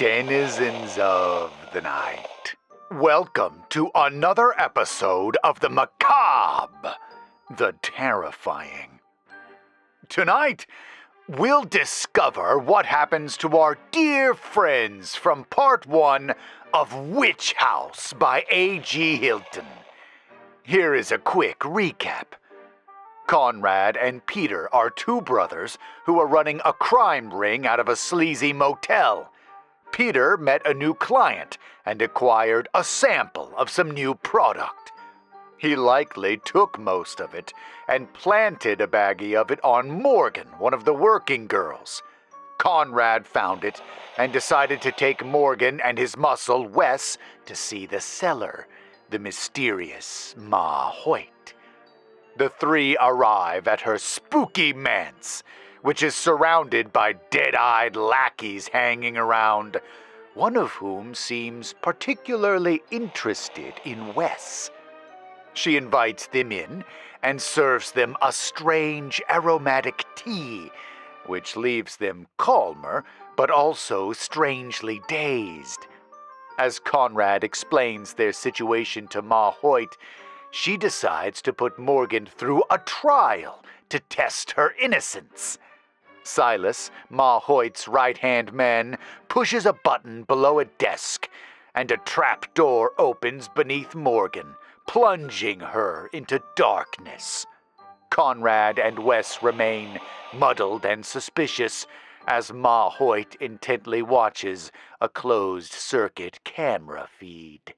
denizens of the night. Welcome to another episode of the macabre, the terrifying. Tonight, we'll discover what happens to our dear friends from part 1 of Witch House by A.G. Hilton. Here is a quick recap. Conrad and Peter are two brothers who are running a crime ring out of a sleazy motel. Peter met a new client and acquired a sample of some new product. He likely took most of it and planted a baggie of it on Morgan, one of the working girls. Conrad found it and decided to take Morgan and his muscle-Wes to see the seller, the mysterious Ma Hoyt. The three arrive at her spooky manse, which is surrounded by dead-eyed lackeys hanging around, one of whom seems particularly interested in Wes. She invites them in and serves them a strange aromatic tea, which leaves them calmer but also strangely dazed. As Conrad explains their situation to Ma Hoyt, she decides to put Morgan through a trial to test her innocence. Silas, Ma Hoyt's right-hand man, pushes a button below a desk, and a trap door opens beneath Morgan, plunging her into darkness. Conrad and Wes remain muddled and suspicious as Ma Hoyt intently watches a closed-circuit camera feed.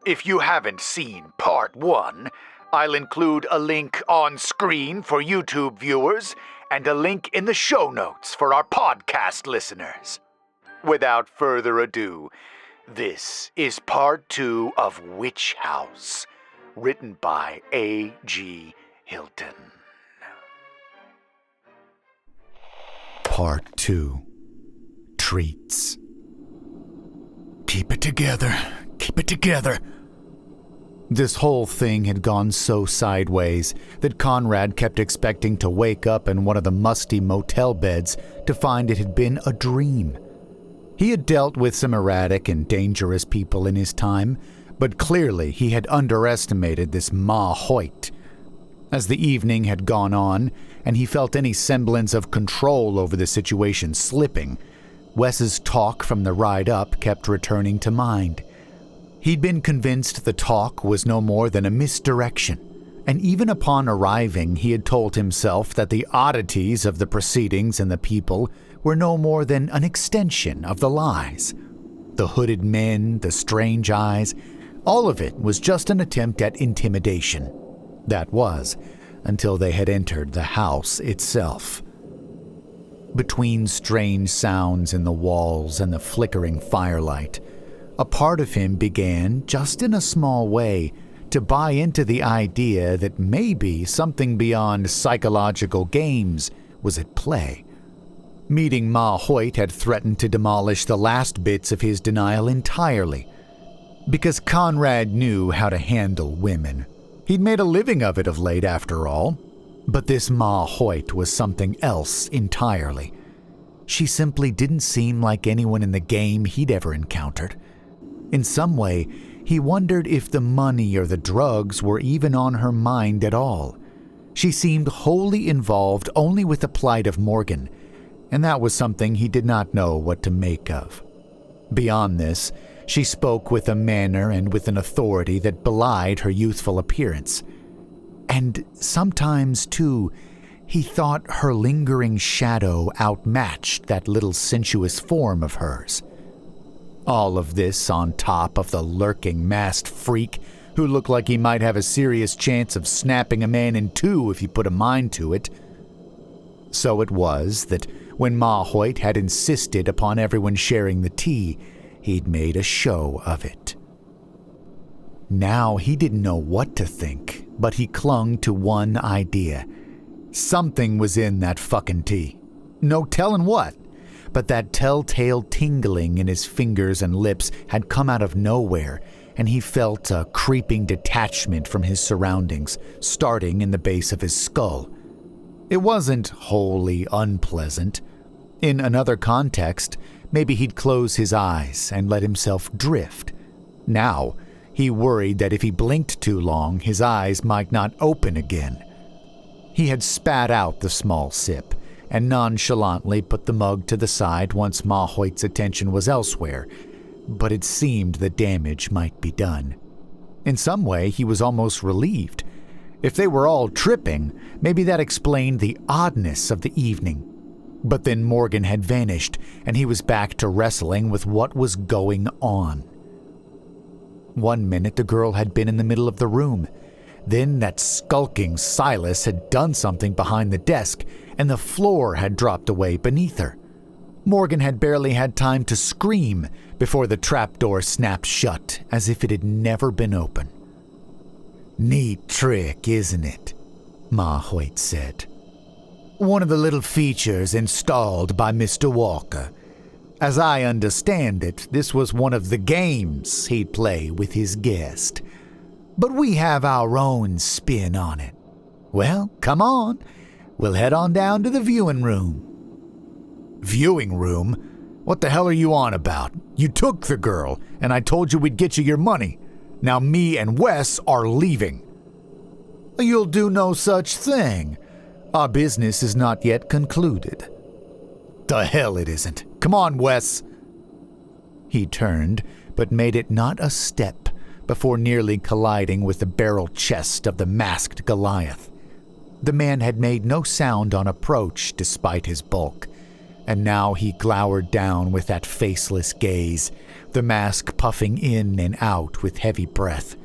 If you haven't seen part 1, I'll include a link on screen for YouTube viewers and a link in the show notes for our podcast listeners. Without further ado, this is part 2 of Witch House, written by A.G. Hilton. Part 2. Treats. Keep it together. Keep it together. This whole thing had gone so sideways that Conrad kept expecting to wake up in one of the musty motel beds to find it had been a dream. He had dealt with some erratic and dangerous people in his time, but clearly he had underestimated this Ma Hoyt. As the evening had gone on, and he felt any semblance of control over the situation slipping, Wes's talk from the ride up kept returning to mind. He'd been convinced the talk was no more than a misdirection, and even upon arriving he had told himself that the oddities of the proceedings and the people were no more than an extension of the lies. The hooded men, the strange eyes, all of it was just an attempt at intimidation. That was, until they had entered the house itself. Between strange sounds in the walls and the flickering firelight, a part of him began, just in a small way, to buy into the idea that maybe something beyond psychological games was at play. Meeting Ma Hoyt had threatened to demolish the last bits of his denial entirely, because Conrad knew how to handle women. He'd made a living of it of late, after all. But this Ma Hoyt was something else entirely. She simply didn't seem like anyone in the game he'd ever encountered. In some way, he wondered if the money or the drugs were even on her mind at all. She seemed wholly involved only with the plight of Morgan, and that was something he did not know what to make of. Beyond this, she spoke with a manner and with an authority that belied her youthful appearance. And sometimes, too, he thought her lingering shadow outmatched that little sensuous form of hers. All of this on top of the lurking masked freak who looked like he might have a serious chance of snapping a man in two if he put a mind to it. So it was that when Ma Hoyt had insisted upon everyone sharing the tea, he'd made a show of it. Now he didn't know what to think, but he clung to one idea. Something was in that fucking tea. No telling what. But that telltale tingling in his fingers and lips had come out of nowhere, and he felt a creeping detachment from his surroundings, starting in the base of his skull. It wasn't wholly unpleasant. In another context, maybe he'd close his eyes and let himself drift. Now, he worried that if he blinked too long, his eyes might not open again. He had spat out the small sip and nonchalantly put the mug to the side once Ma Hoyt's attention was elsewhere, but it seemed the damage might be done. In some way, he was almost relieved. If they were all tripping, maybe that explained the oddness of the evening. But then Morgan had vanished, and he was back to wrestling with what was going on. 1 minute the girl had been in the middle of the room. Then that skulking Silas had done something behind the desk, and the floor had dropped away beneath her. Morgan had barely had time to scream before the trapdoor snapped shut as if it had never been open. "Neat trick, isn't it?" Ma Hoyt said. "One of the little features installed by Mr. Walker. As I understand it, this was one of the games he'd play with his guest. But we have our own spin on it. Well, come on. We'll head on down to the viewing room." "Viewing room? What the hell are you on about? You took the girl, and I told you we'd get you your money. Now me and Wes are leaving." "You'll do no such thing. Our business is not yet concluded." "The hell it isn't. Come on, Wes." He turned, but made it not a step before nearly colliding with the barrel chest of the masked Goliath. The man had made no sound on approach despite his bulk, and now he glowered down with that faceless gaze, the mask puffing in and out with heavy breath.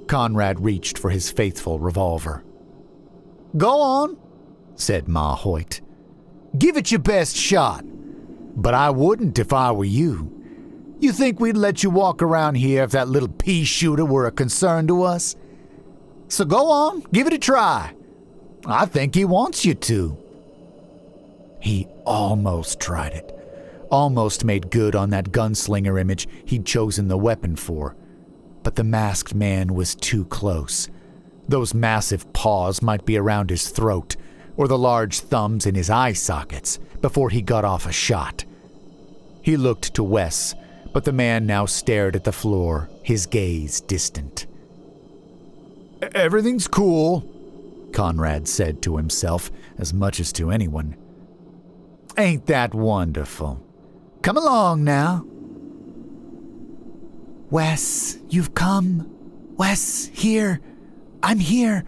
Conrad reached for his faithful revolver. "Go on," said Ma Hoyt. "Give it your best shot. But I wouldn't if I were you. You think we'd let you walk around here if that little pea shooter were a concern to us? So go on, give it a try. I think he wants you to." He almost tried it. Almost made good on that gunslinger image he'd chosen the weapon for. But the masked man was too close. Those massive paws might be around his throat, or the large thumbs in his eye sockets, before he got off a shot. He looked to Wes, but the man now stared at the floor, his gaze distant. "Everything's cool," Conrad said to himself as much as to anyone. "Ain't that wonderful? Come along now." "Wes, you've come. Wes, here. I'm here."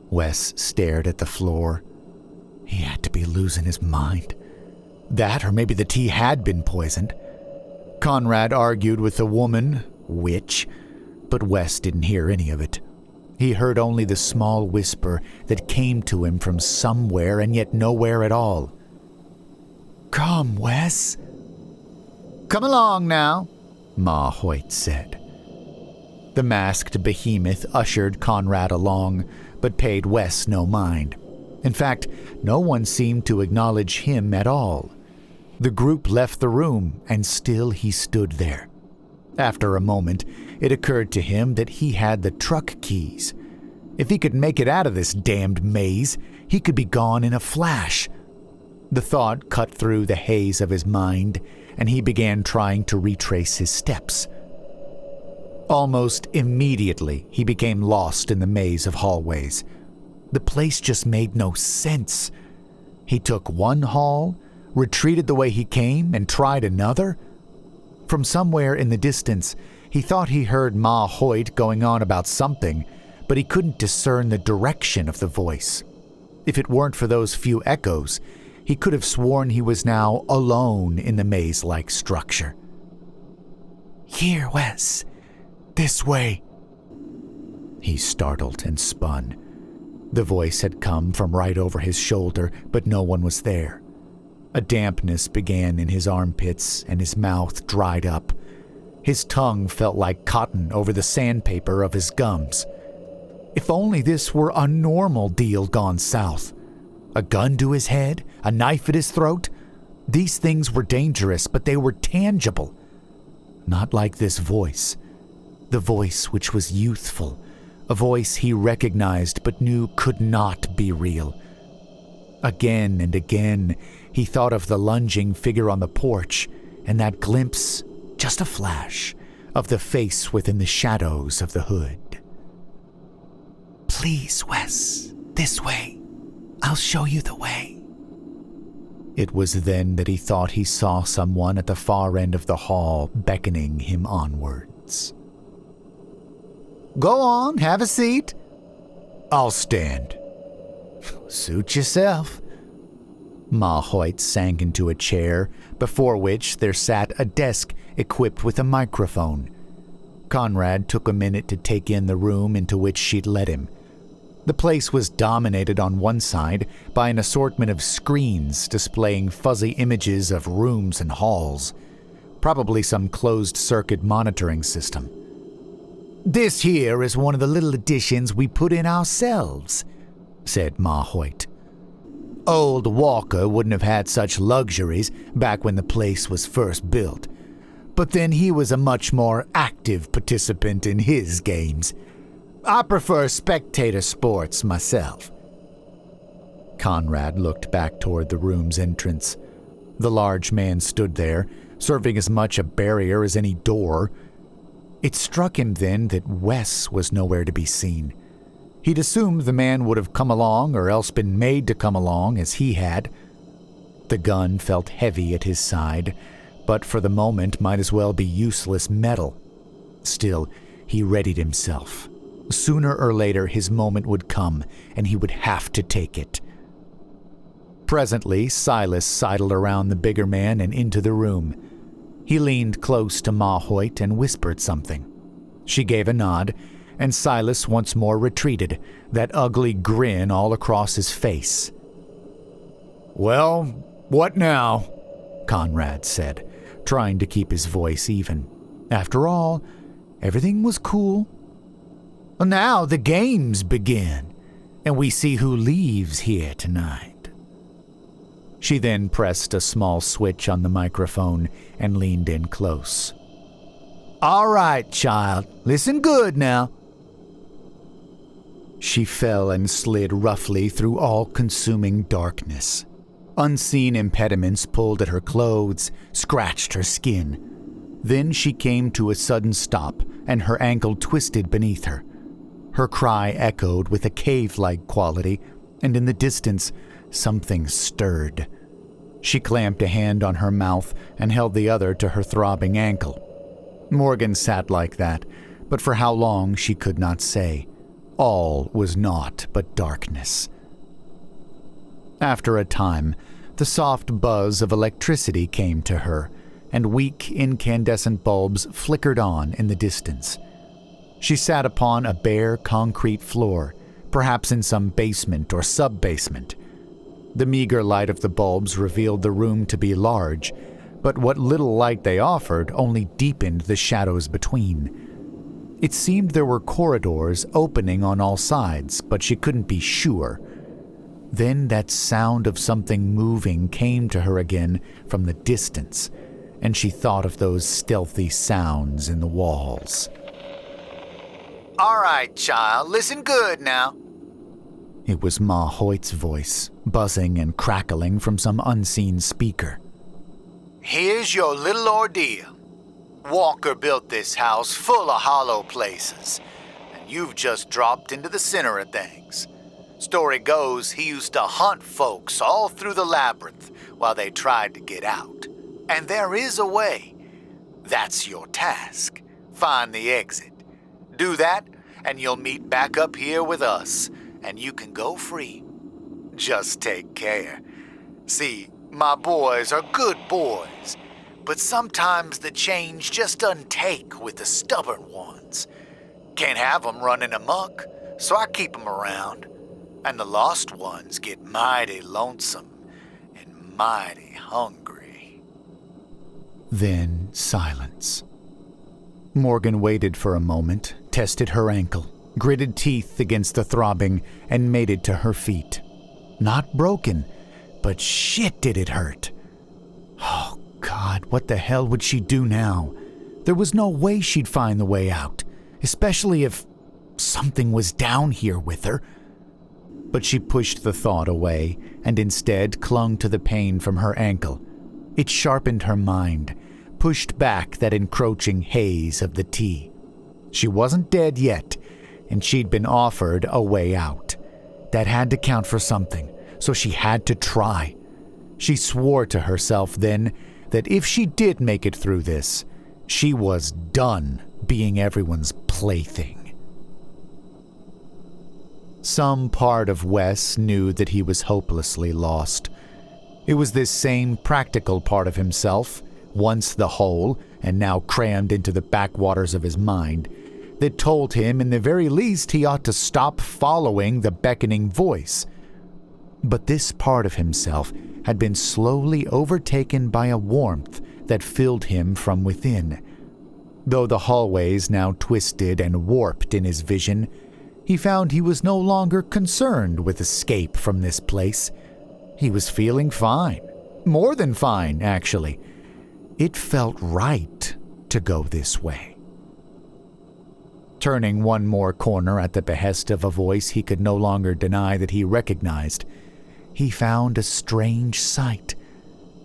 Wes stared at the floor. He had to be losing his mind. That, or maybe the tea had been poisoned. Conrad argued with the woman, witch, but Wes didn't hear any of it. He heard only the small whisper that came to him from somewhere and yet nowhere at all. "Come, Wes." "Come along now," Ma Hoyt said. The masked behemoth ushered Conrad along, but paid Wes no mind. In fact, no one seemed to acknowledge him at all. The group left the room, and still he stood there. After a moment, it occurred to him that he had the truck keys. If he could make it out of this damned maze, he could be gone in a flash. The thought cut through the haze of his mind, and he began trying to retrace his steps. Almost immediately, he became lost in the maze of hallways. The place just made no sense. He took one hall, retreated the way he came, and tried another. From somewhere in the distance, he thought he heard Ma Hoyt going on about something, but he couldn't discern the direction of the voice. If it weren't for those few echoes, he could have sworn he was now alone in the maze-like structure. "Here, Wes. This way." He startled and spun. The voice had come from right over his shoulder, but no one was there. A dampness began in his armpits, and his mouth dried up. His tongue felt like cotton over the sandpaper of his gums. If only this were a normal deal gone south. A gun to his head, a knife at his throat. These things were dangerous, but they were tangible. Not like this voice. The voice which was youthful. A voice he recognized but knew could not be real. Again and again, He thought of the lunging figure on the porch and that glimpse, just a flash, of the face within the shadows of the hood. "Please, Wes, this way. I'll show you the way." It was then that he thought he saw someone at the far end of the hall beckoning him onwards. "Go on, have a seat." "I'll stand." "Suit yourself." Ma Hoyt sank into a chair, before which there sat a desk equipped with a microphone. Conrad took a minute to take in the room into which she'd led him. The place was dominated on one side by an assortment of screens displaying fuzzy images of rooms and halls, probably some closed-circuit monitoring system. "This here is one of the little additions we put in ourselves," said Ma Hoyt. "Old Walker wouldn't have had such luxuries back when the place was first built, but then he was a much more active participant in his games. I prefer spectator sports myself." Conrad looked back toward the room's entrance. The large man stood there, serving as much a barrier as any door. It struck him then that Wes was nowhere to be seen. He'd assumed the man would have come along or else been made to come along as he had. The gun felt heavy at his side, but for the moment might as well be useless metal. Still, he readied himself. Sooner or later his moment would come, and he would have to take it. Presently, Silas sidled around the bigger man and into the room. He leaned close to Ma Hoyt and whispered something. She gave a nod, and Silas once more retreated, that ugly grin all across his face. "Well, what now?" Conrad said, trying to keep his voice even. After all, everything was cool. "Now the games begin, and we see who leaves here tonight." She then pressed a small switch on the microphone and leaned in close. "All right, child, listen good now." She fell and slid roughly through all-consuming darkness. Unseen impediments pulled at her clothes, scratched her skin. Then she came to a sudden stop, and her ankle twisted beneath her. Her cry echoed with a cave-like quality, and in the distance, something stirred. She clamped a hand on her mouth and held the other to her throbbing ankle. Morgan sat like that, but for how long she could not say. All was naught but darkness. After a time, the soft buzz of electricity came to her, and weak incandescent bulbs flickered on in the distance. She sat upon a bare concrete floor, perhaps in some basement or sub-basement. The meager light of the bulbs revealed the room to be large, but what little light they offered only deepened the shadows between. It seemed there were corridors opening on all sides, but she couldn't be sure. Then that sound of something moving came to her again from the distance, and she thought of those stealthy sounds in the walls. "All right, child, listen good now." It was Ma Hoyt's voice, buzzing and crackling from some unseen speaker. "Here's your little ordeal. Walker built this house full of hollow places, and you've just dropped into the center of things. Story goes he used to hunt folks all through the labyrinth while they tried to get out. And there is a way. That's your task. Find the exit. Do that, and you'll meet back up here with us, and you can go free. Just take care. See, my boys are good boys, but sometimes the change just doesn't take with the stubborn ones. Can't have them running amok, so I keep them around. And the lost ones get mighty lonesome and mighty hungry." Then silence. Morgan waited for a moment, tested her ankle, gritted teeth against the throbbing, and made it to her feet. Not broken, but shit did it hurt. Oh, God, what the hell would she do now? There was no way she'd find the way out, especially if something was down here with her. but she pushed the thought away and instead clung to the pain from her ankle. It sharpened her mind, pushed back that encroaching haze of the tea. She wasn't dead yet, and she'd been offered a way out. That had to count for something, so she had to try. She swore to herself then that if she did make it through this, she was done being everyone's plaything. Some part of Wes knew that he was hopelessly lost. It was this same practical part of himself, once the whole and now crammed into the backwaters of his mind, that told him in the very least he ought to stop following the beckoning voice. But this part of himself had been slowly overtaken by a warmth that filled him from within. Though the hallways now twisted and warped in his vision, he found he was no longer concerned with escape from this place. He was feeling fine. More than fine, actually. It felt right to go this way. Turning one more corner at the behest of a voice he could no longer deny that he recognized, he found a strange sight.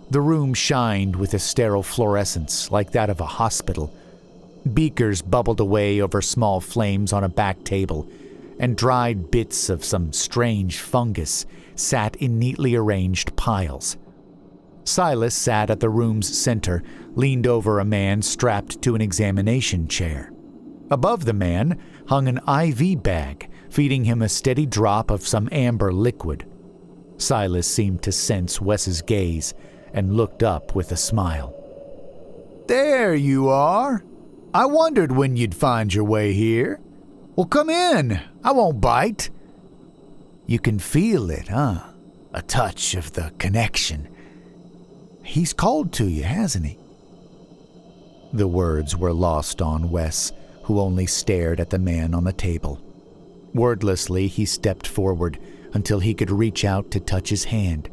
The room shined with a sterile fluorescence like that of a hospital. Beakers bubbled away over small flames on a back table, and dried bits of some strange fungus sat in neatly arranged piles. Silas sat at the room's center, leaned over a man strapped to an examination chair. Above the man hung an IV bag, feeding him a steady drop of some amber liquid. Silas seemed to sense Wes's gaze and looked up with a smile. "There you are. I wondered when you'd find your way here. Well, come in. I won't bite." "You can feel it, huh? A touch of the connection. He's called to you, hasn't he?" The words were lost on Wes, who only stared at the man on the table. Wordlessly, he stepped forward until he could reach out to touch his hand.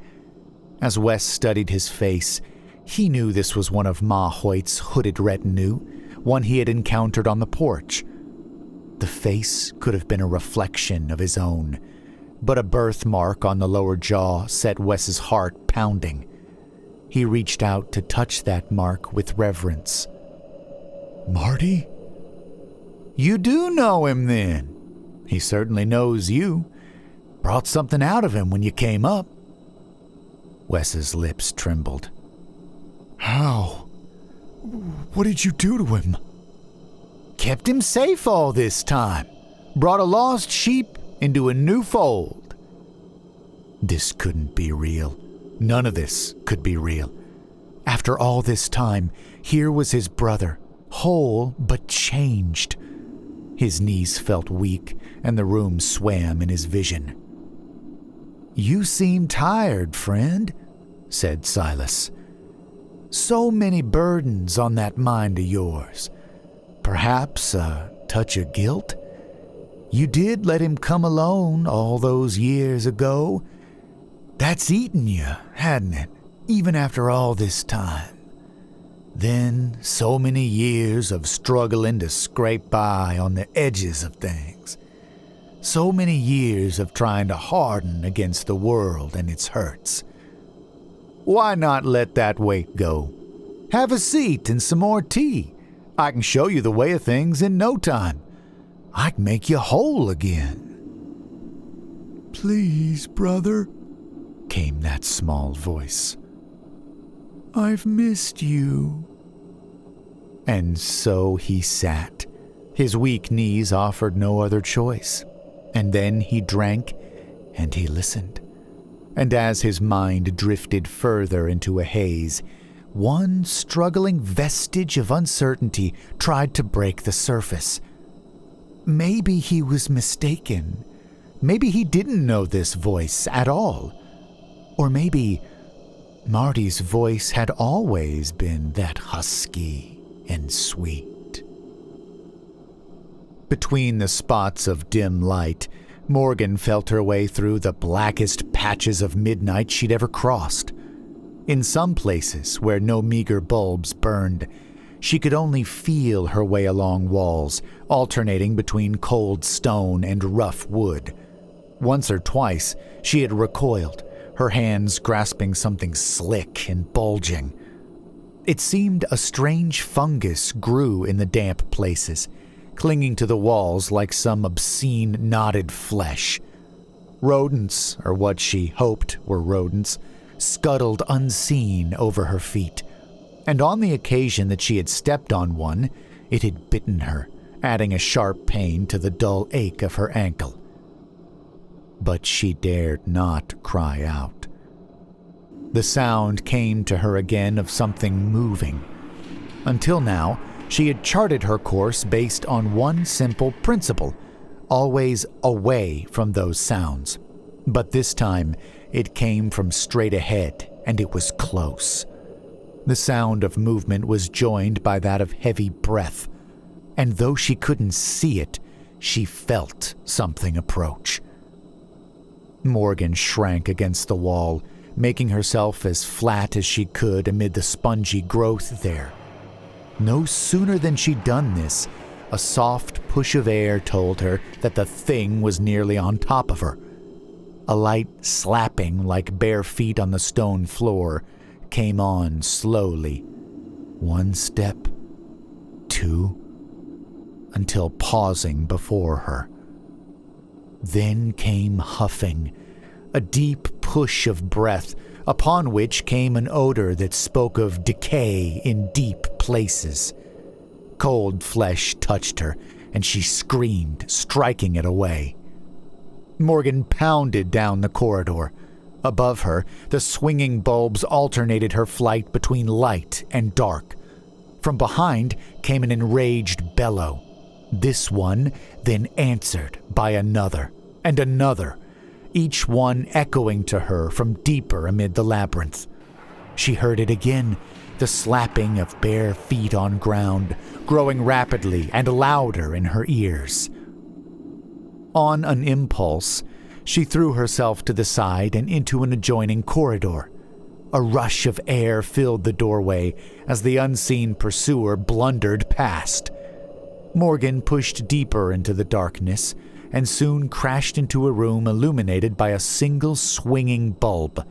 As Wes studied his face, he knew this was one of Ma Hoyt's hooded retinue, one he had encountered on the porch. The face could have been a reflection of his own, but a birthmark on the lower jaw set Wes's heart pounding. He reached out to touch that mark with reverence. "Marty? You do know him, then. He certainly knows you. Brought something out of him when you came up." Wes's lips trembled. "How? What did you do to him?" "Kept him safe all this time. Brought a lost sheep into a new fold." This couldn't be real. None of this could be real. After all this time, here was his brother, whole but changed. His knees felt weak, and the room swam in his vision. "You seem tired, friend," said Silas. "So many burdens on that mind of yours. Perhaps a touch of guilt? You did let him come alone all those years ago. That's eaten you, hadn't it, even after all this time? Then so many years of struggling to scrape by on the edges of things. So many years of trying to harden against the world and its hurts. Why not let that weight go? Have a seat and some more tea. I can show you the way of things in no time. I can make you whole again." "Please, brother," came that small voice. "I've missed you." And so he sat. His weak knees offered no other choice. And then he drank, and he listened. And as his mind drifted further into a haze, one struggling vestige of uncertainty tried to break the surface. Maybe he was mistaken. Maybe he didn't know this voice at all. Or maybe Marty's voice had always been that husky and sweet. Between the spots of dim light, Morgan felt her way through the blackest patches of midnight she'd ever crossed. In some places where no meager bulbs burned, she could only feel her way along walls, alternating between cold stone and rough wood. Once or twice, she had recoiled, her hands grasping something slick and bulging. It seemed a strange fungus grew in the damp places, clinging to the walls like some obscene knotted flesh. Rodents, or what she hoped were rodents, scuttled unseen over her feet, and on the occasion that she had stepped on one, it had bitten her, adding a sharp pain to the dull ache of her ankle. But she dared not cry out. The sound came to her again of something moving. Until now, she had charted her course based on one simple principle: always away from those sounds. But this time, it came from straight ahead, and it was close. The sound of movement was joined by that of heavy breath, and though she couldn't see it, she felt something approach. Morgan shrank against the wall, making herself as flat as she could amid the spongy growth there. No sooner than she'd done this, a soft push of air told her that the thing was nearly on top of her. A light slapping like bare feet on the stone floor came on slowly. 1 step, 2, until pausing before her. Then came huffing, a deep push of breath, upon which came an odor that spoke of decay in deep places. Cold flesh touched her, and she screamed, striking it away. Morgan pounded down the corridor. Above her, the swinging bulbs alternated her flight between light and dark. From behind came an enraged bellow. This one then answered by another, and another, each one echoing to her from deeper amid the labyrinth. She heard it again, the slapping of bare feet on ground, growing rapidly and louder in her ears. On an impulse, she threw herself to the side and into an adjoining corridor. A rush of air filled the doorway as the unseen pursuer blundered past. Morgan pushed deeper into the darkness and soon crashed into a room illuminated by a single swinging bulb.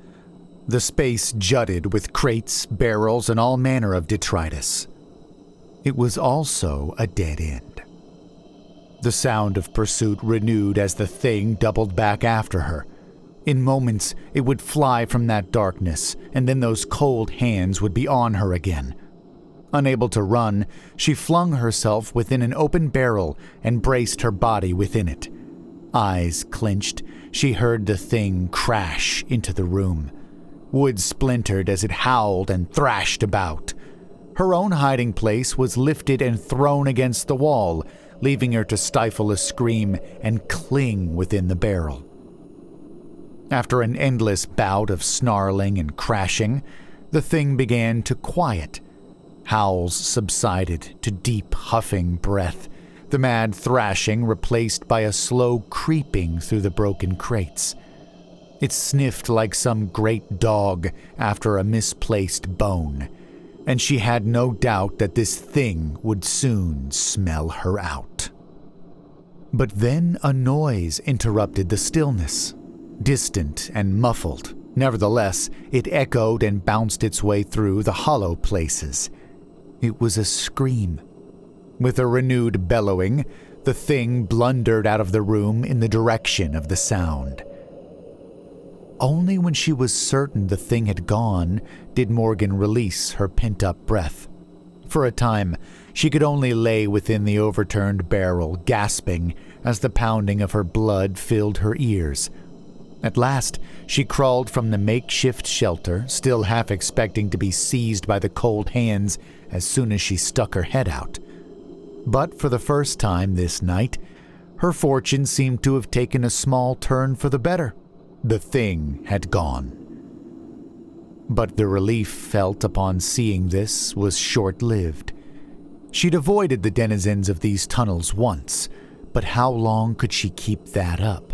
The space jutted with crates, barrels, and all manner of detritus. It was also a dead end. The sound of pursuit renewed as the thing doubled back after her. In moments, it would fly from that darkness, and then those cold hands would be on her again. Unable to run, she flung herself within an open barrel and braced her body within it. Eyes clenched, she heard the thing crash into the room. Wood splintered as it howled and thrashed about. Her own hiding place was lifted and thrown against the wall, leaving her to stifle a scream and cling within the barrel. After an endless bout of snarling and crashing, the thing began to quiet. Howls subsided to deep huffing breath, the mad thrashing replaced by a slow creeping through the broken crates. It sniffed like some great dog after a misplaced bone, and she had no doubt that this thing would soon smell her out. But then a noise interrupted the stillness, distant and muffled. Nevertheless, it echoed and bounced its way through the hollow places. It was a scream. With a renewed bellowing, the thing blundered out of the room in the direction of the sound. Only when she was certain the thing had gone did Morgan release her pent-up breath. For a time, she could only lay within the overturned barrel, gasping as the pounding of her blood filled her ears. At last, she crawled from the makeshift shelter, still half expecting to be seized by the cold hands as soon as she stuck her head out. But for the first time this night, her fortune seemed to have taken a small turn for the better. The thing had gone. But the relief felt upon seeing this was short-lived. She'd avoided the denizens of these tunnels once, but how long could she keep that up?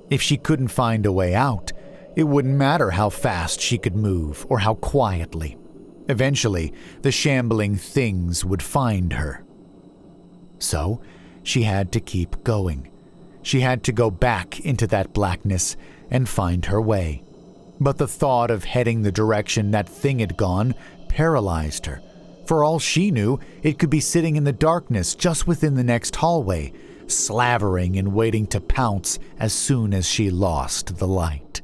If she couldn't find a way out, it wouldn't matter how fast she could move or how quietly. Eventually, the shambling things would find her. So, she had to keep going. She had to go back into that blackness and find her way. But the thought of heading the direction that thing had gone paralyzed her. For all she knew, it could be sitting in the darkness just within the next hallway, slavering and waiting to pounce as soon as she lost the light.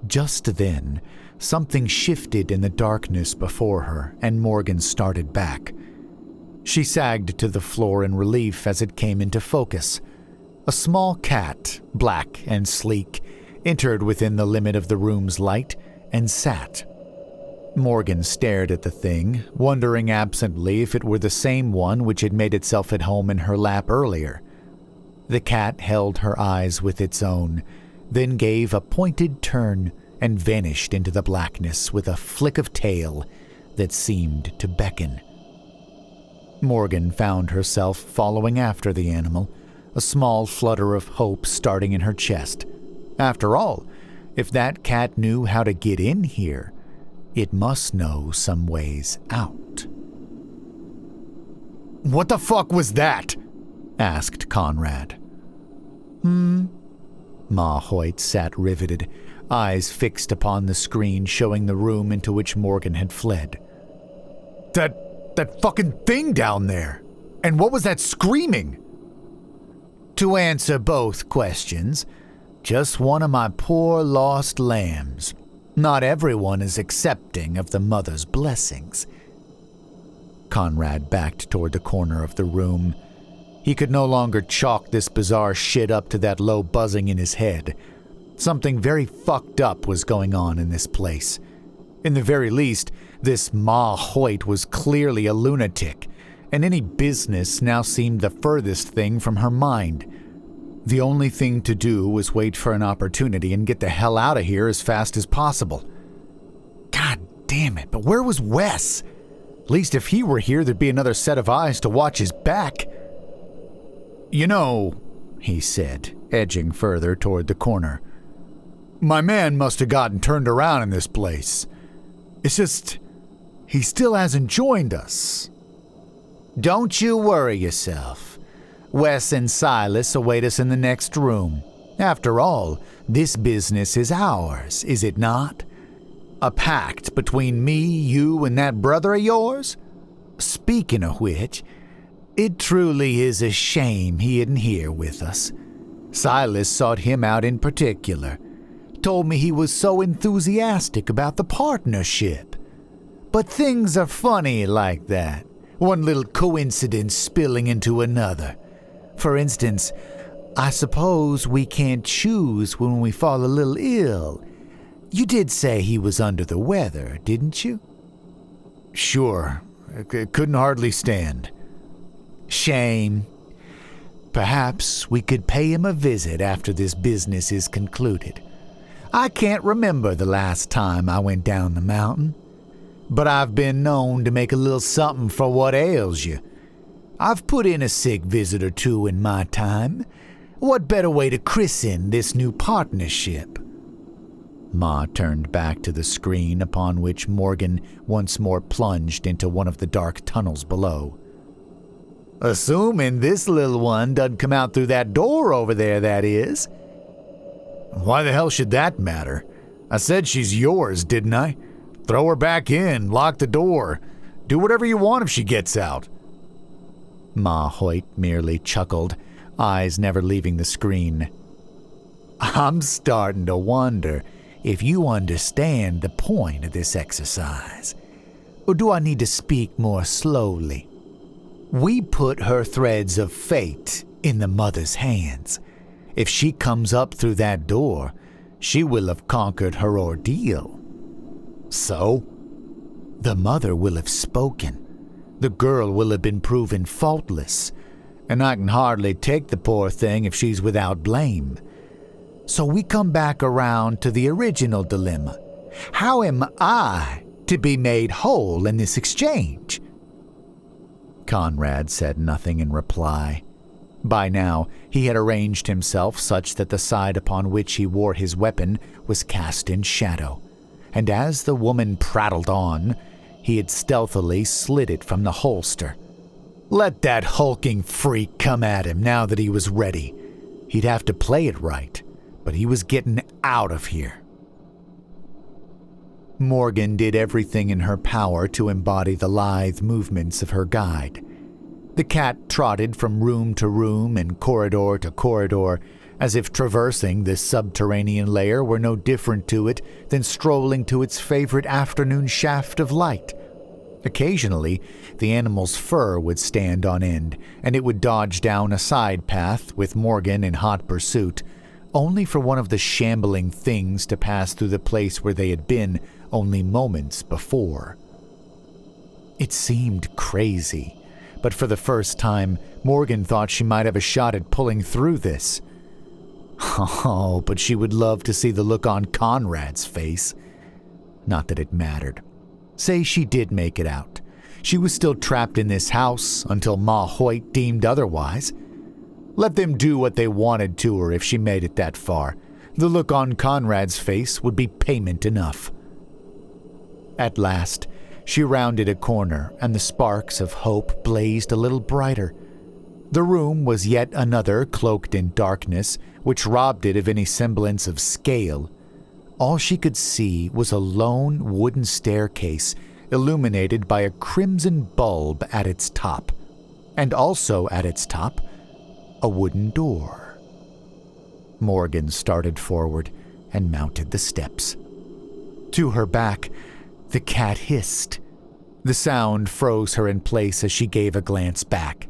Just then, something shifted in the darkness before her, and Morgan started back. She sagged to the floor in relief as it came into focus. A small cat, black and sleek, entered within the limit of the room's light and sat. Morgan stared at the thing, wondering absently if it were the same one which had made itself at home in her lap earlier. The cat held her eyes with its own, then gave a pointed turn and vanished into the blackness with a flick of tail that seemed to beckon. Morgan found herself following after the animal, a small flutter of hope starting in her chest. After all, if that cat knew how to get in here, it must know some ways out. "What the fuck was that?" asked Conrad. Ma Hoyt sat riveted, eyes fixed upon the screen showing the room into which Morgan had fled. That fucking thing down there! And what was that screaming?" "To answer both questions, just one of my poor lost lambs. Not everyone is accepting of the mother's blessings." Conrad backed toward the corner of the room. He could no longer chalk this bizarre shit up to that low buzzing in his head. Something very fucked up was going on in this place. In the very least, this Ma Hoyt was clearly a lunatic, and any business now seemed the furthest thing from her mind. The only thing to do was wait for an opportunity and get the hell out of here as fast as possible. God damn it, but where was Wes? At least if he were here, there'd be another set of eyes to watch his back. "You know," he said, edging further toward the corner, "my man must have gotten turned around in this place. It's just, he still hasn't joined us." "Don't you worry yourself. Wes and Silas await us in the next room. After all, this business is ours, is it not? A pact between me, you, and that brother of yours? Speaking of which, it truly is a shame he isn't here with us. Silas sought him out in particular. Told me he was so enthusiastic about the partnership. But things are funny like that. One little coincidence spilling into another. For instance, I suppose we can't choose when we fall a little ill. You did say he was under the weather, didn't you?" "Sure. I couldn't hardly stand." "Shame. Perhaps we could pay him a visit after this business is concluded. I can't remember the last time I went down the mountain, but I've been known to make a little something for what ails you. I've put in a sick visit or two in my time. What better way to christen this new partnership?" Ma turned back to the screen upon which Morgan once more plunged into one of the dark tunnels below. "Assuming this little one doesn't come out through that door over there, that is." "Why the hell should that matter? I said she's yours, didn't I? Throw her back in, lock the door. Do whatever you want if she gets out." Ma Hoyt merely chuckled, eyes never leaving the screen. "I'm starting to wonder if you understand the point of this exercise. Or do I need to speak more slowly? We put her threads of fate in the mother's hands. If she comes up through that door, she will have conquered her ordeal. So, the mother will have spoken. The girl will have been proven faultless, and I can hardly take the poor thing if she's without blame. So we come back around to the original dilemma. How am I to be made whole in this exchange?" Conrad said nothing in reply. By now, he had arranged himself such that the side upon which he wore his weapon was cast in shadow, and as the woman prattled on, he had stealthily slid it from the holster. Let that hulking freak come at him now that he was ready. He'd have to play it right, but he was getting out of here. Morgan did everything in her power to embody the lithe movements of her guide. The cat trotted from room to room and corridor to corridor, as if traversing this subterranean layer were no different to it than strolling to its favorite afternoon shaft of light. Occasionally, the animal's fur would stand on end, and it would dodge down a side path with Morgan in hot pursuit, only for one of the shambling things to pass through the place where they had been only moments before. It seemed crazy, but for the first time, Morgan thought she might have a shot at pulling through this. Oh, but she would love to see the look on Conrad's face. Not that it mattered. Say she did make it out. She was still trapped in this house until Ma Hoyt deemed otherwise. Let them do what they wanted to her if she made it that far. The look on Conrad's face would be payment enough. At last, she rounded a corner, and the sparks of hope blazed a little brighter. The room was yet another cloaked in darkness, which robbed it of any semblance of scale. All she could see was a lone wooden staircase illuminated by a crimson bulb at its top, and also at its top, a wooden door. Morgan started forward and mounted the steps. To her back, the cat hissed. The sound froze her in place as she gave a glance back.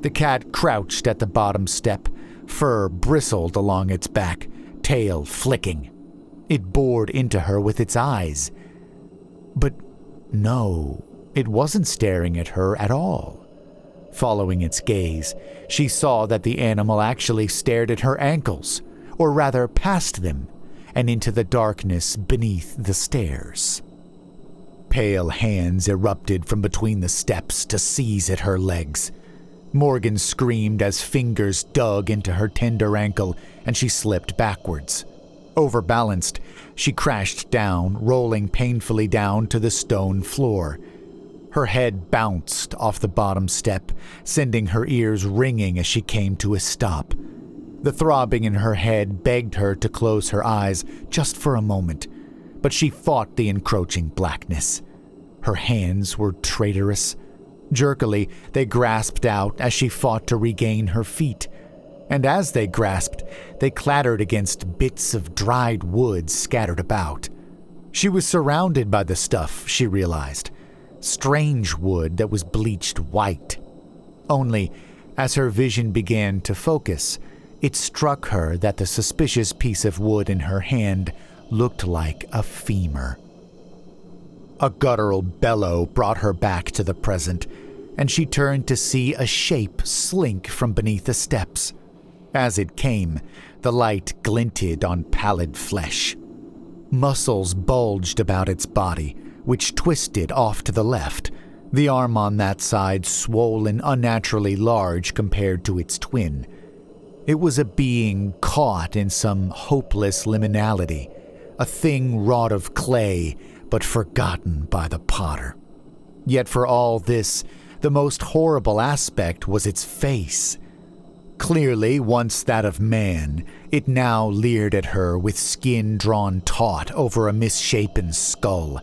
The cat crouched at the bottom step, fur bristled along its back, tail flicking. It bored into her with its eyes. But no, it wasn't staring at her at all. Following its gaze, she saw that the animal actually stared at her ankles, or rather past them, and into the darkness beneath the stairs. Pale hands erupted from between the steps to seize at her legs. Morgan screamed as fingers dug into her tender ankle, and she slipped backwards. Overbalanced, she crashed down, rolling painfully down to the stone floor. Her head bounced off the bottom step, sending her ears ringing as she came to a stop. The throbbing in her head begged her to close her eyes just for a moment, but she fought the encroaching blackness. Her hands were traitorous. Jerkily, they grasped out as she fought to regain her feet. And as they grasped, they clattered against bits of dried wood scattered about. She was surrounded by the stuff, she realized. Strange wood that was bleached white. Only, as her vision began to focus, it struck her that the suspicious piece of wood in her hand looked like a femur. A guttural bellow brought her back to the present, and she turned to see a shape slink from beneath the steps. As it came, the light glinted on pallid flesh. Muscles bulged about its body, which twisted off to the left, the arm on that side swollen unnaturally large compared to its twin. It was a being caught in some hopeless liminality, a thing wrought of clay, but forgotten by the potter. Yet for all this, the most horrible aspect was its face. Clearly once that of man, it now leered at her with skin drawn taut over a misshapen skull,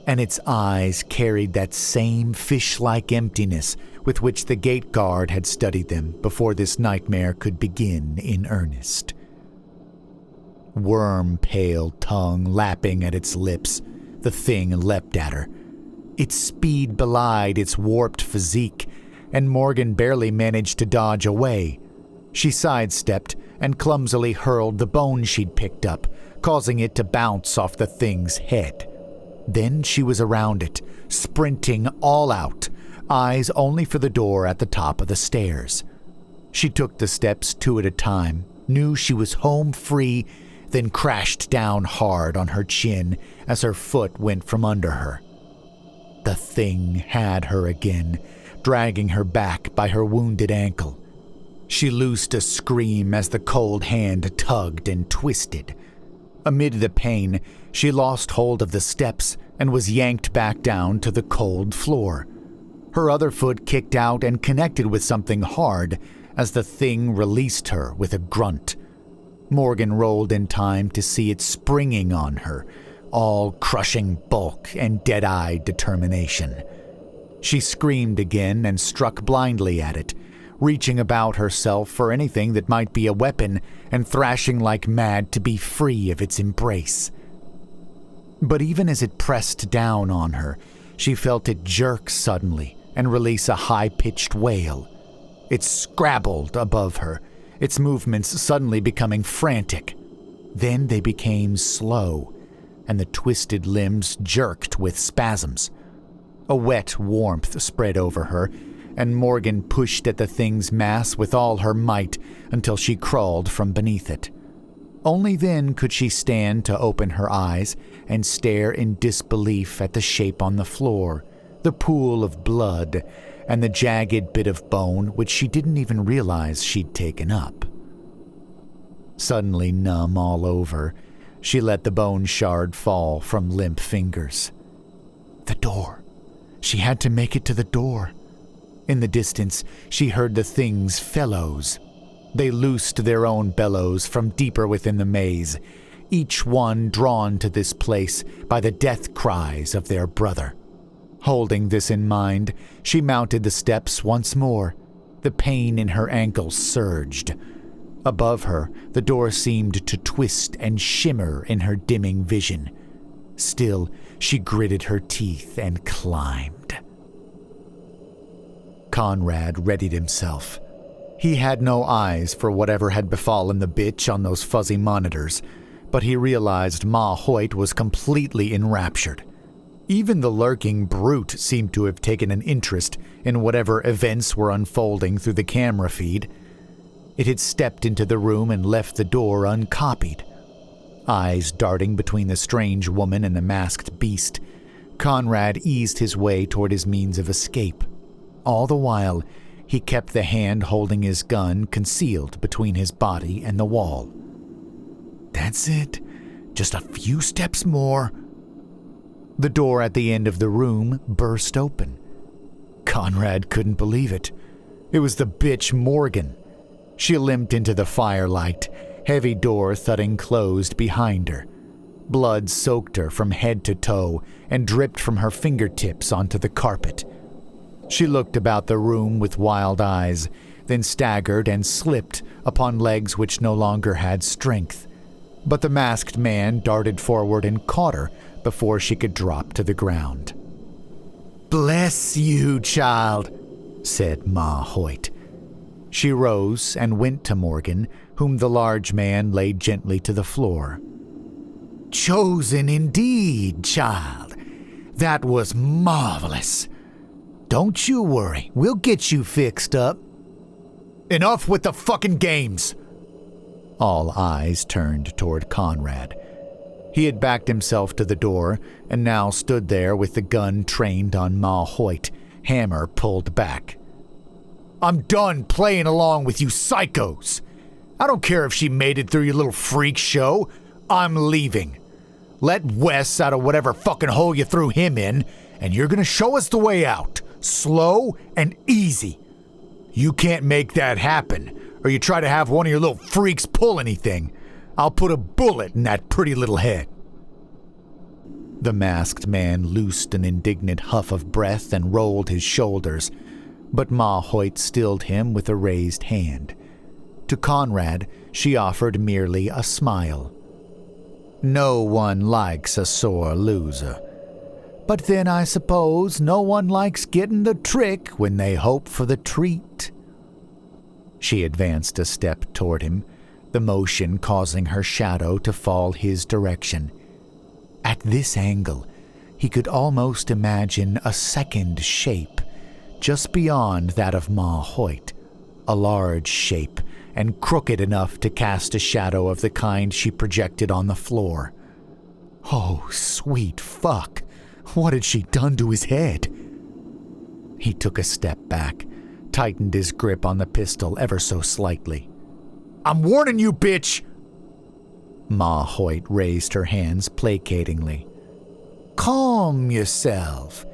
and its eyes carried that same fish-like emptiness with which the gate guard had studied them before this nightmare could begin in earnest. Worm-pale tongue lapping at its lips, the thing leapt at her. Its speed belied its warped physique, and Morgan barely managed to dodge away. She sidestepped and clumsily hurled the bone she'd picked up, causing it to bounce off the thing's head. Then she was around it, sprinting all out, eyes only for the door at the top of the stairs. She took the steps two at a time, knew she was home free, then crashed down hard on her chin as her foot went from under her. The thing had her again, dragging her back by her wounded ankle. She loosed a scream as the cold hand tugged and twisted. Amid the pain, she lost hold of the steps and was yanked back down to the cold floor. Her other foot kicked out and connected with something hard, as the thing released her with a grunt. Morgan rolled in time to see it springing on her, all crushing bulk and dead-eyed determination. She screamed again and struck blindly at it, reaching about herself for anything that might be a weapon and thrashing like mad to be free of its embrace. But even as it pressed down on her, she felt it jerk suddenly and release a high-pitched wail. It scrabbled above her, its movements suddenly becoming frantic. Then they became slow, and the twisted limbs jerked with spasms. A wet warmth spread over her, and Morgan pushed at the thing's mass with all her might until she crawled from beneath it. Only then could she stand to open her eyes and stare in disbelief at the shape on the floor, the pool of blood, and the jagged bit of bone which she didn't even realize she'd taken up. Suddenly numb all over, she let the bone shard fall from limp fingers. The door. She had to make it to the door. In the distance, she heard the thing's fellows. They loosed their own bellows from deeper within the maze, each one drawn to this place by the death cries of their brother. Holding this in mind, she mounted the steps once more. The pain in her ankles surged. Above her, the door seemed to twist and shimmer in her dimming vision. Still, she gritted her teeth and climbed. Conrad readied himself. He had no eyes for whatever had befallen the bitch on those fuzzy monitors, but he realized Ma Hoyt was completely enraptured. Even the lurking brute seemed to have taken an interest in whatever events were unfolding through the camera feed. It had stepped into the room and left the door uncopied. Eyes darting between the strange woman and the masked beast, Conrad eased his way toward his means of escape. All the while, he kept the hand holding his gun concealed between his body and the wall. That's it. Just a few steps more. The door at the end of the room burst open. Conrad couldn't believe it. It was the bitch Morgan. She limped into the firelight, heavy door thudding closed behind her. Blood soaked her from head to toe and dripped from her fingertips onto the carpet. She looked about the room with wild eyes, then staggered and slipped upon legs which no longer had strength. But the masked man darted forward and caught her before she could drop to the ground. "Bless you, child," said Ma Hoyt. She rose and went to Morgan, whom the large man laid gently to the floor. "Chosen indeed, child. That was marvelous. Don't you worry, we'll get you fixed up." "Enough with the fucking games!" All eyes turned toward Conrad. He had backed himself to the door and now stood there with the gun trained on Ma Hoyt, hammer pulled back. "I'm done playing along with you psychos. I don't care if she made it through your little freak show. I'm leaving. Let Wes out of whatever fucking hole you threw him in, and you're gonna show us the way out. Slow and easy. You can't make that happen, or you try to have one of your little freaks pull anything. I'll put a bullet in that pretty little head." The masked man loosed an indignant huff of breath and rolled his shoulders, but Ma Hoyt stilled him with a raised hand. To Conrad, she offered merely a smile. "No one likes a sore loser. But then I suppose no one likes getting the trick when they hope for the treat." She advanced a step toward him, the motion causing her shadow to fall his direction. At this angle, he could almost imagine a second shape, just beyond that of Ma Hoyt, a large shape and crooked enough to cast a shadow of the kind she projected on the floor. Oh, sweet fuck! What had she done to his head? He took a step back, tightened his grip on the pistol ever so slightly. "I'm warning you, bitch!" Ma Hoyt raised her hands placatingly. "Calm yourself.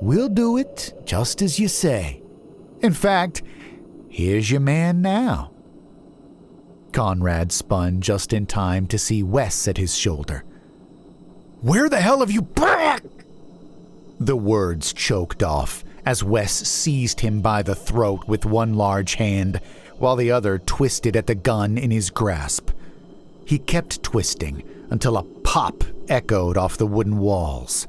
We'll do it just as you say. In fact, here's your man now." Conrad spun just in time to see Wes at his shoulder. "Where the hell have you been?" The words choked off as Wes seized him by the throat with one large hand, while the other twisted at the gun in his grasp. He kept twisting until a pop echoed off the wooden walls.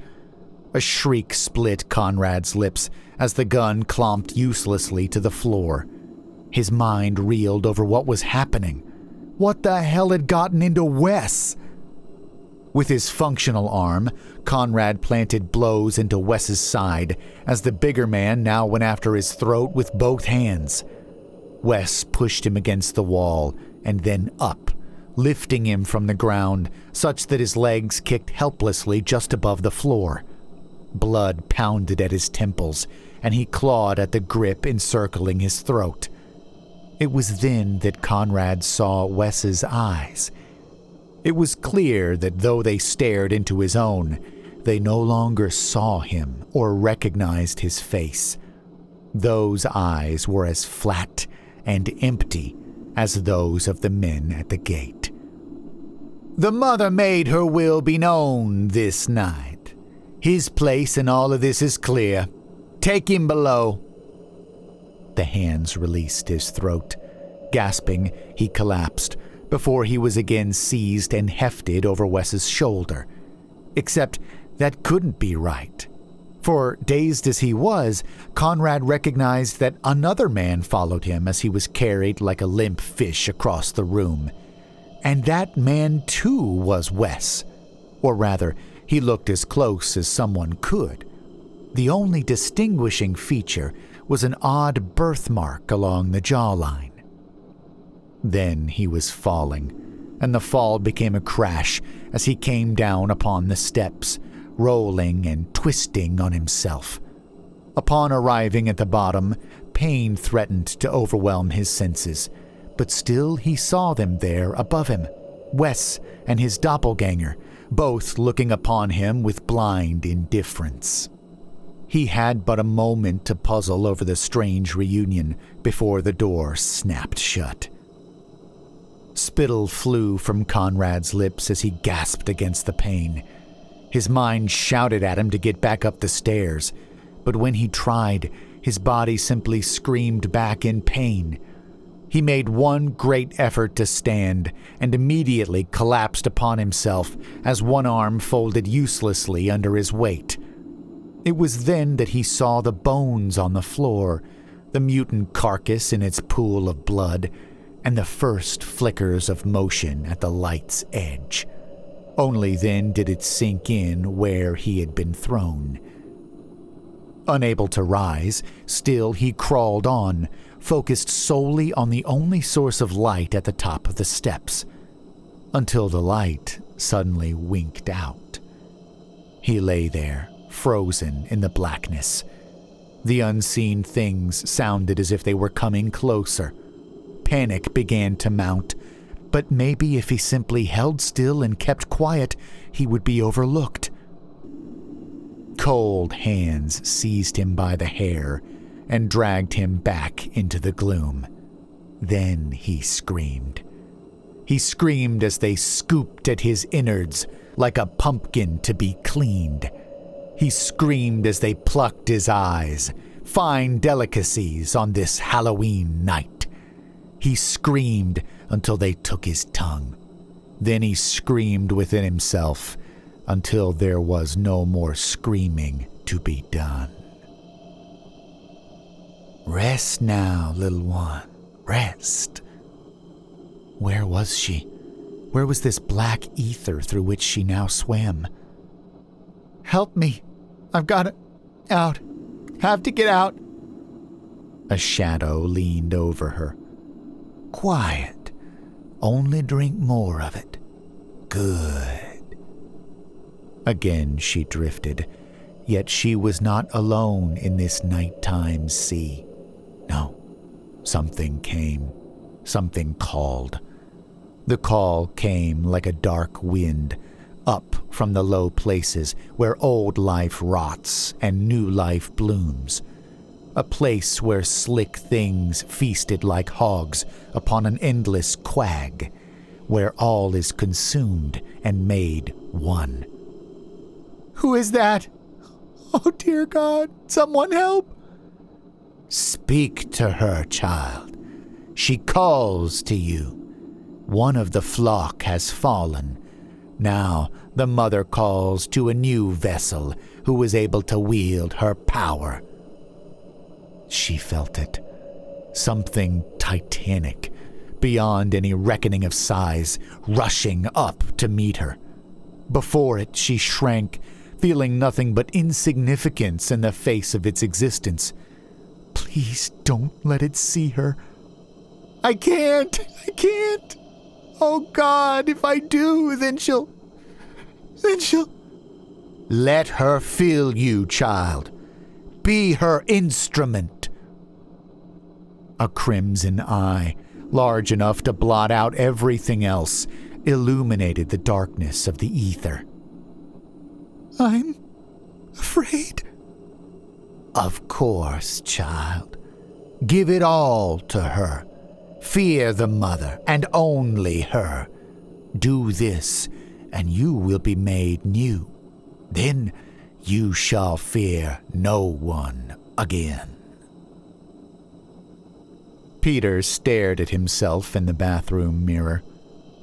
A shriek split Conrad's lips as the gun clomped uselessly to the floor. His mind reeled over what was happening. What the hell had gotten into Wes? With his functional arm, Conrad planted blows into Wes's side as the bigger man now went after his throat with both hands. Wes pushed him against the wall and then up, lifting him from the ground such that his legs kicked helplessly just above the floor. Blood pounded at his temples, and he clawed at the grip encircling his throat. It was then that Conrad saw Wes's eyes. It was clear that though they stared into his own, they no longer saw him or recognized his face. Those eyes were as flat and empty as those of the men at the gate. "The mother made her will be known this night. His place in all of this is clear. Take him below." The hands released his throat. Gasping, he collapsed before he was again seized and hefted over Wes's shoulder. Except that couldn't be right. For, dazed as he was, Conrad recognized that another man followed him as he was carried like a limp fish across the room. And that man too was Wes. Or rather, he looked as close as someone could. The only distinguishing feature was an odd birthmark along the jawline. Then he was falling, and the fall became a crash as he came down upon the steps, rolling and twisting on himself. Upon arriving at the bottom, pain threatened to overwhelm his senses, but still he saw them there above him, Wes and his doppelganger, both looking upon him with blind indifference. He had but a moment to puzzle over the strange reunion before the door snapped shut. Spittle flew from Conrad's lips as he gasped against the pain. His mind shouted at him to get back up the stairs, but when he tried, his body simply screamed back in pain. He made one great effort to stand and immediately collapsed upon himself as one arm folded uselessly under his weight. It was then that he saw the bones on the floor, the mutant carcass in its pool of blood, and the first flickers of motion at the light's edge. Only then did it sink in where he had been thrown. Unable to rise, still he crawled on, focused solely on the only source of light at the top of the steps, until the light suddenly winked out. He lay there, frozen in the blackness. The unseen things sounded as if they were coming closer. Panic began to mount, but maybe if he simply held still and kept quiet, he would be overlooked. Cold hands seized him by the hair and dragged him back into the gloom. Then he screamed. He screamed as they scooped at his innards like a pumpkin to be cleaned. He screamed as they plucked his eyes, fine delicacies on this Halloween night. He screamed until they took his tongue. Then he screamed within himself until there was no more screaming to be done. "Rest now, little one, rest." Where was she? Where was this black ether through which she now swam? "Help me. I've got out. Have to get out." A shadow leaned over her. "Quiet. Only drink more of it. Good." Again she drifted, yet she was not alone in this nighttime sea. No, something came. Something called. The call came like a dark wind, up from the low places where old life rots and new life blooms. a place where slick things feasted like hogs upon an endless quag, where all is consumed and made one. Who is that? Oh, dear God, someone help! Speak to her, child. She calls to you. One of the flock has fallen. Now the mother calls to a new vessel who is able to wield her power. She felt it. Something titanic, beyond any reckoning of size, rushing up to meet her. Before it, she shrank, feeling nothing but insignificance in the face of its existence. Please don't let it see her. I can't. Oh God, if I do, then she'll... Let her feel you, child. Be her instrument. A crimson eye, large enough to blot out everything else, illuminated the darkness of the ether. I'm afraid. Of course, child. Give it all to her. Fear the mother, and only her. Do this, and you will be made new. Then you shall fear no one again. Peter stared at himself in the bathroom mirror.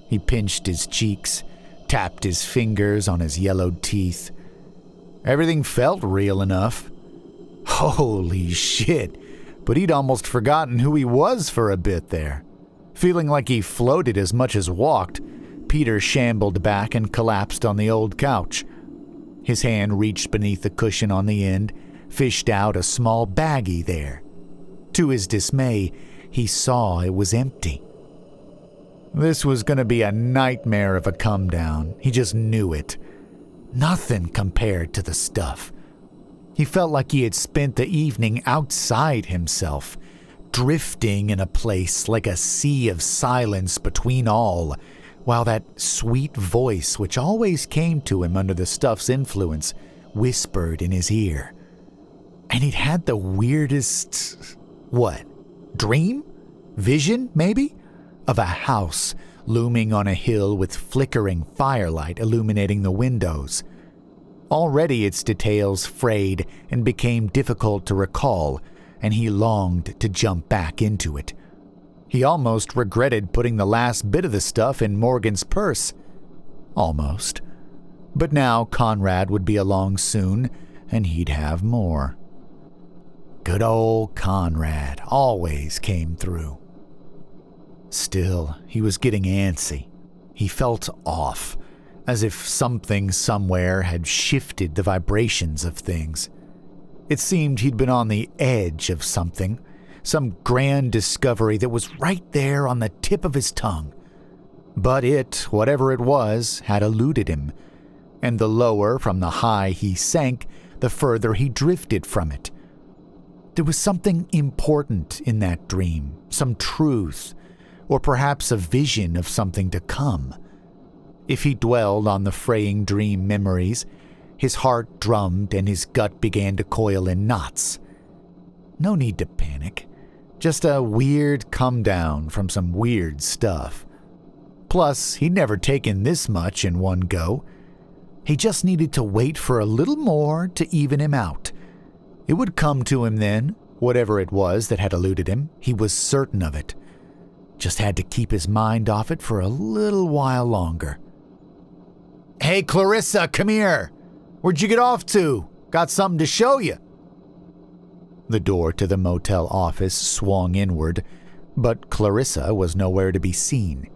He pinched his cheeks, tapped his fingers on his yellowed teeth. Everything felt real enough. Holy shit, but he'd almost forgotten who he was for a bit there. Feeling like he floated as much as walked, Peter shambled back and collapsed on the old couch. His hand reached beneath the cushion on the end, fished out a small baggie there. To his dismay, he saw it was empty. This was going to be a nightmare of a come-down. He just knew it. Nothing compared to the stuff. He felt like he had spent the evening outside himself, drifting in a place like a sea of silence between all, while that sweet voice which always came to him under the stuff's influence whispered in his ear. And he'd had the weirdest... dream? Vision, maybe? Of a house looming on a hill with flickering firelight illuminating the windows. Already its details frayed and became difficult to recall, and he longed to jump back into it. He almost regretted putting the last bit of the stuff in Morgan's purse. Almost. But now Conrad would be along soon, and he'd have more. Good old Conrad always came through. Still, he was getting antsy. He felt off, as if something somewhere had shifted the vibrations of things. It seemed he'd been on the edge of something, some grand discovery that was right there on the tip of his tongue. But it, whatever it was, had eluded him, and the lower from the high he sank, the further he drifted from it. There was something important in that dream, some truth, or perhaps a vision of something to come. If he dwelled on the fraying dream memories, his heart drummed and his gut began to coil in knots. No need to panic. Just a weird come-down from some weird stuff. Plus, he'd never taken this much in one go. He just needed to wait for a little more to even him out. It would come to him then, whatever it was that had eluded him. He was certain of it. Just had to keep his mind off it for a little while longer. Hey, Clarissa, come here. Where'd you get off to? Got something to show you. The door to the motel office swung inward, but Clarissa was nowhere to be seen.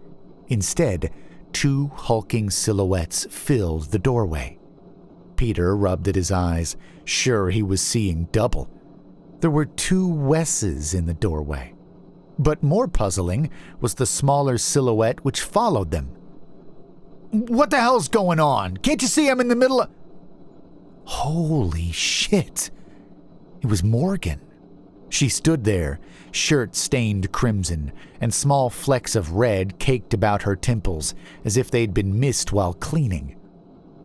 Instead, two hulking silhouettes filled the doorway. Peter rubbed at his eyes, sure he was seeing double. There were two Wesses in the doorway. But more puzzling was the smaller silhouette which followed them. What the hell's going on? Can't you see I'm in the middle of... Holy shit! It was Morgan. She stood there, shirt stained crimson, and small flecks of red caked about her temples as if they'd been missed while cleaning.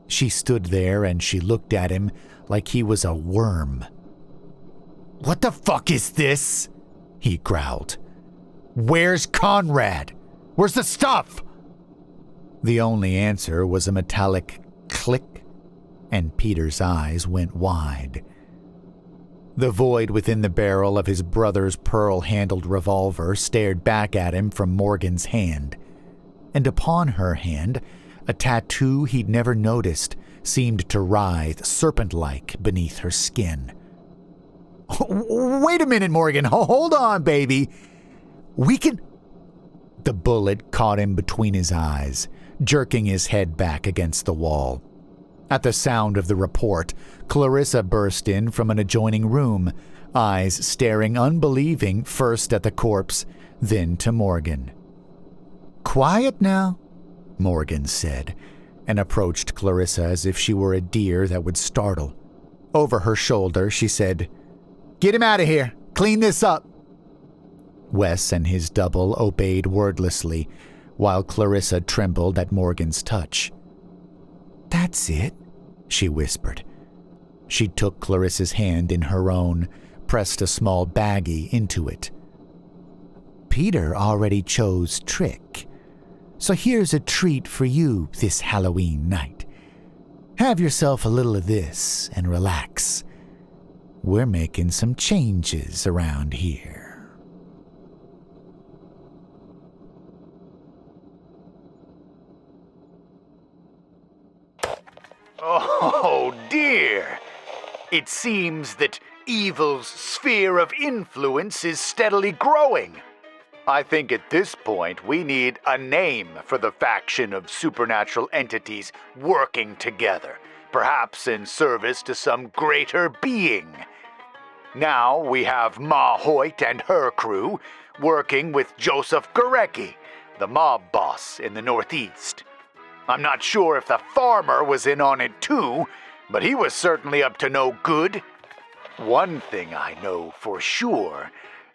She stood there and she looked at him like he was a worm. "What the fuck is this?" he growled. "Where's Conrad? Where's the stuff?" The only answer was a metallic click, and Peter's eyes went wide. The void within the barrel of his brother's pearl-handled revolver stared back at him from Morgan's hand, and upon her hand, a tattoo he'd never noticed seemed to writhe serpent-like beneath her skin. "Wait a minute, Morgan. Hold on, baby. We can..." The bullet caught him between his eyes, jerking his head back against the wall. At the sound of the report, Clarissa burst in from an adjoining room, eyes staring unbelieving first at the corpse, then to Morgan. "Quiet now," Morgan said, and approached Clarissa as if she were a deer that would startle. Over her shoulder, she said, "Get him out of here. Clean this up." Wes and his double obeyed wordlessly, while Clarissa trembled at Morgan's touch. "That's it," she whispered. She took Clarissa's hand in her own, pressed a small baggie into it. "Peter already chose Trick, so here's a treat for you this Halloween night. Have yourself a little of this and relax. We're making some changes around here." Oh dear! It seems that evil's sphere of influence is steadily growing. I think at this point we need a name for the faction of supernatural entities working together, perhaps in service to some greater being. Now we have Ma Hoyt and her crew working with Joseph Gorecki, the mob boss in the Northeast. I'm not sure if the farmer was in on it too, but he was certainly up to no good. One thing I know for sure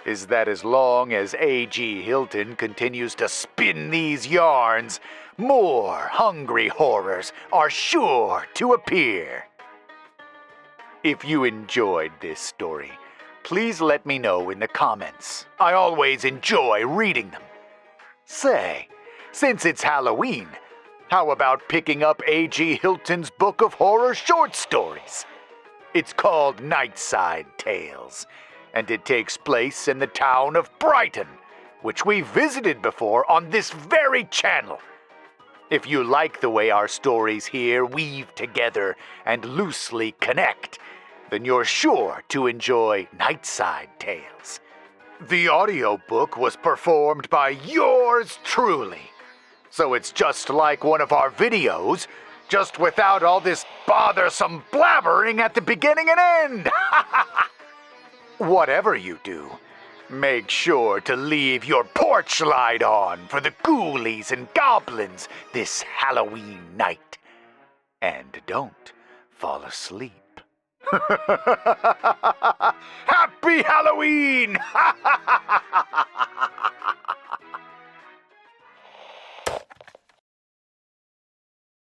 is that as long as A.G. Hilton continues to spin these yarns, more hungry horrors are sure to appear. If you enjoyed this story, please let me know in the comments. I always enjoy reading them. Say, since it's Halloween, how about picking up A.G. Hilton's book of horror short stories? It's called Nightside Tales, and it takes place in the town of Brighton, which we visited before on this very channel. If you like the way our stories here weave together and loosely connect, then you're sure to enjoy Nightside Tales. The audiobook was performed by yours truly, so it's just like one of our videos, just without all this bothersome blabbering at the beginning and end. Whatever you do, make sure to leave your porch light on for the ghoulies and goblins this Halloween night. And don't fall asleep. Happy Halloween!